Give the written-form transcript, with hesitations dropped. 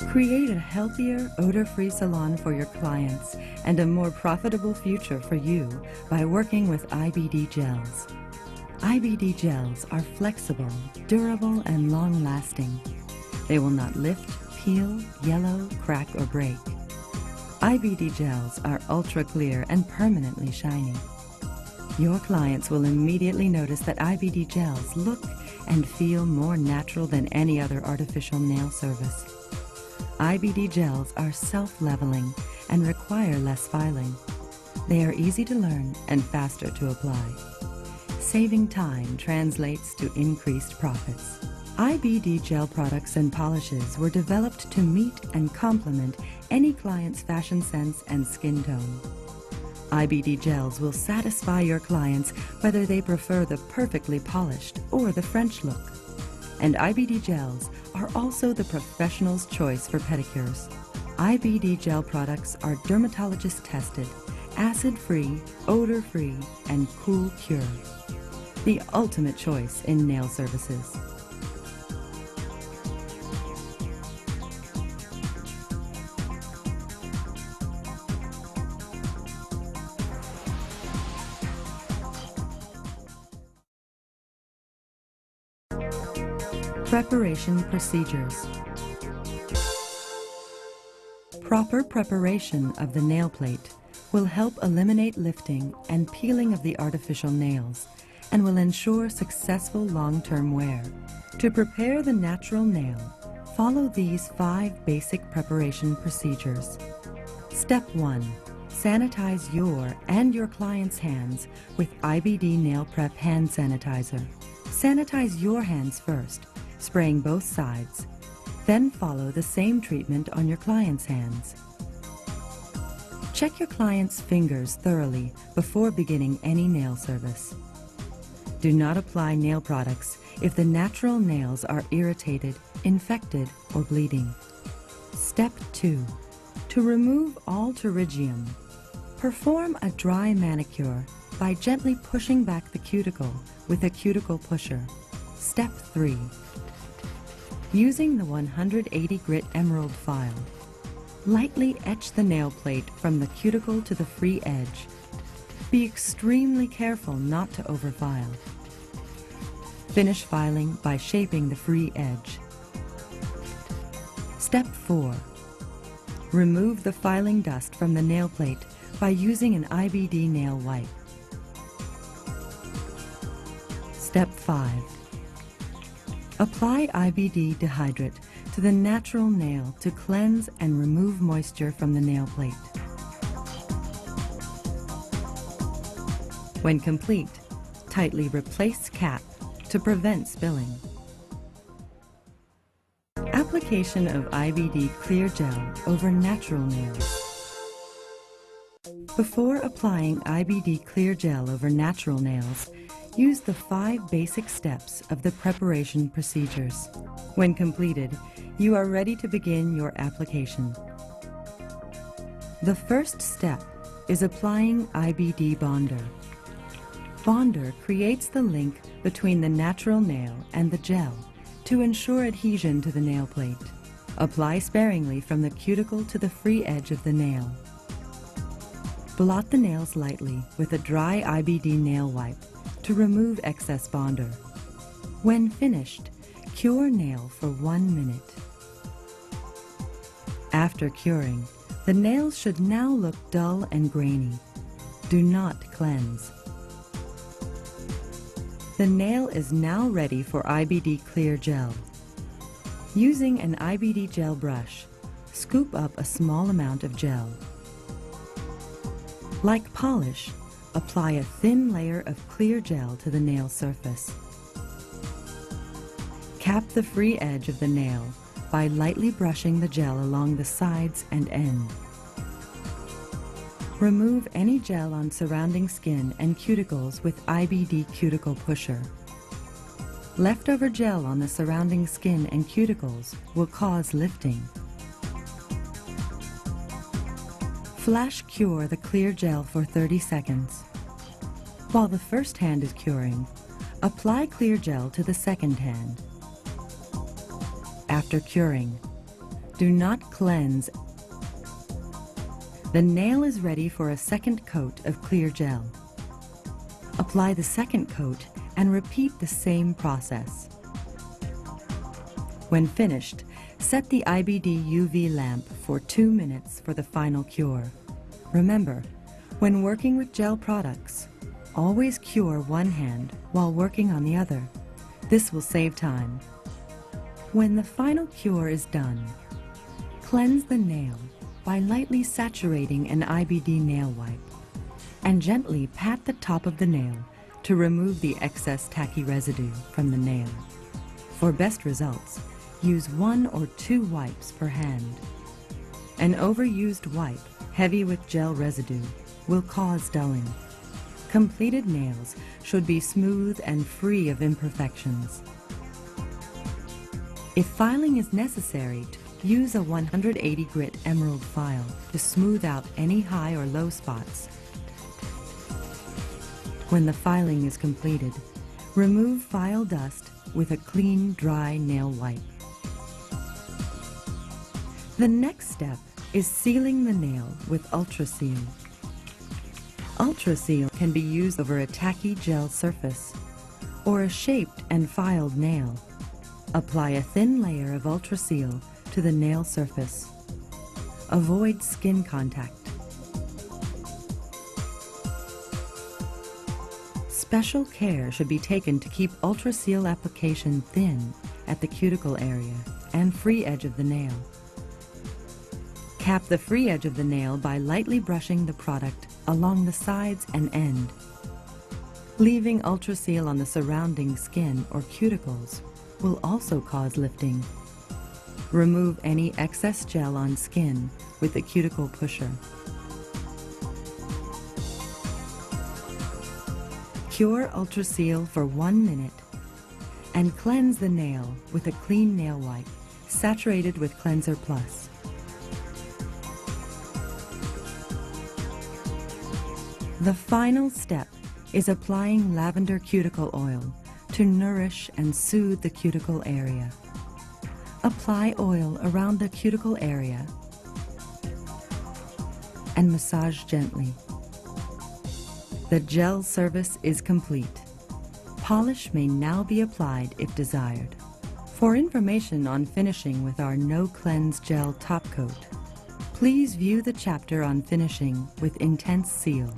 Create a healthier, odor-free salon for your clients and a more profitable future for you by working with IBD gels. IBD gels are flexible, durable, and long-lasting. They will not lift, peel, yellow, crack, or break. IBD gels are ultra-clear and permanently shiny. Your clients will immediately notice that IBD gels look and feel more natural than any other artificial nail service. IBD gels are self-leveling and require less filing. They are easy to learn and faster to apply. Saving time translates to increased profits. IBD gel products and polishes were developed to meet and complement any client's fashion sense and skin tone. IBD gels will satisfy your clients whether they prefer the perfectly polished or the French look. And IBD gels are also the professional's choice for pedicures. IBD gel products are dermatologist tested, acid-free, odor-free, and cool cure. The ultimate choice in nail services. Preparation procedures. Proper preparation of the nail plate will help eliminate lifting and peeling of the artificial nails and will ensure successful long-term wear. To prepare the natural nail, follow these 5 basic preparation procedures. Step 1. Sanitize your and your client's hands with IBD Nail Prep Hand Sanitizer. Sanitize your hands first, spraying both sides. Then follow the same treatment on your client's hands. Check your client's fingers thoroughly before beginning any nail service. Do not apply nail products if the natural nails are irritated, infected, or bleeding. Step 2. To remove all pterygium, perform a dry manicure by gently pushing back the cuticle with a cuticle pusher. Step 3. Using the 180 grit emerald file, lightly etch the nail plate from the cuticle to the free edge. Be extremely careful not to overfile. Finish filing by shaping the free edge. Step 4. Remove the filing dust from the nail plate by using an IBD nail wipe. Step 5. Apply IBD dehydrate to the natural nail to cleanse and remove moisture from the nail plate. When complete, tightly replace cap to prevent spilling. Application of IBD clear gel over natural nails. Before applying IBD clear gel over natural nails, use the 5 basic steps of the preparation procedures. When completed, you are ready to begin your application. The first step is applying IBD bonder. Bonder creates the link between the natural nail and the gel to ensure adhesion to the nail plate. Apply sparingly from the cuticle to the free edge of the nail. Blot the nails lightly with a dry IBD nail wipe to remove excess bonder. When finished, cure nail for 1 minute. After curing, the nails should now look dull and grainy. Do not cleanse. The nail is now ready for IBD clear gel. Using an IBD gel brush, scoop up a small amount of gel. Like polish, apply a thin layer of clear gel to the nail surface. Cap the free edge of the nail by lightly brushing the gel along the sides and end. Remove any gel on surrounding skin and cuticles with IBD cuticle pusher. Leftover gel on the surrounding skin and cuticles will cause lifting. Flash cure the clear gel for 30 seconds. While the first hand is curing, apply clear gel to the second hand. After curing, do not cleanse. The nail is ready for a second coat of clear gel. Apply the second coat and repeat the same process. When finished, set the Ibd UV lamp for 2 minutes for the final cure. Remember, when working with gel products, always cure one hand while working on the other. This will save time. When the final cure is done, cleanse the nail by lightly saturating an Ibd nail wipe and gently pat the top of the nail to remove the excess tacky residue from the nail. For best results, use 1 or 2 wipes per hand. An overused wipe, heavy with gel residue, will cause dulling. Completed nails should be smooth and free of imperfections. If filing is necessary, use a 180 grit emerald file to smooth out any high or low spots. When the filing is completed, remove file dust with a clean, dry nail wipe. The next step is sealing the nail with Ultra Seal. Ultra Seal can be used over a tacky gel surface or a shaped and filed nail. Apply a thin layer of Ultra Seal to the nail surface. Avoid skin contact. Special care should be taken to keep Ultra Seal application thin at the cuticle area and free edge of the nail. Cap the free edge of the nail by lightly brushing the product along the sides and end. Leaving Ultra Seal on the surrounding skin or cuticles will also cause lifting. Remove any excess gel on skin with the cuticle pusher. Cure Ultra Seal for 1 minute and cleanse the nail with a clean nail wipe saturated with Cleanser Plus. The final step is applying lavender cuticle oil to nourish and soothe the cuticle area. Apply oil around the cuticle area and massage gently. The gel service is complete. Polish may now be applied if desired. For information on finishing with our No Cleanse Gel Top Coat, please view the chapter on finishing with Intense Seal.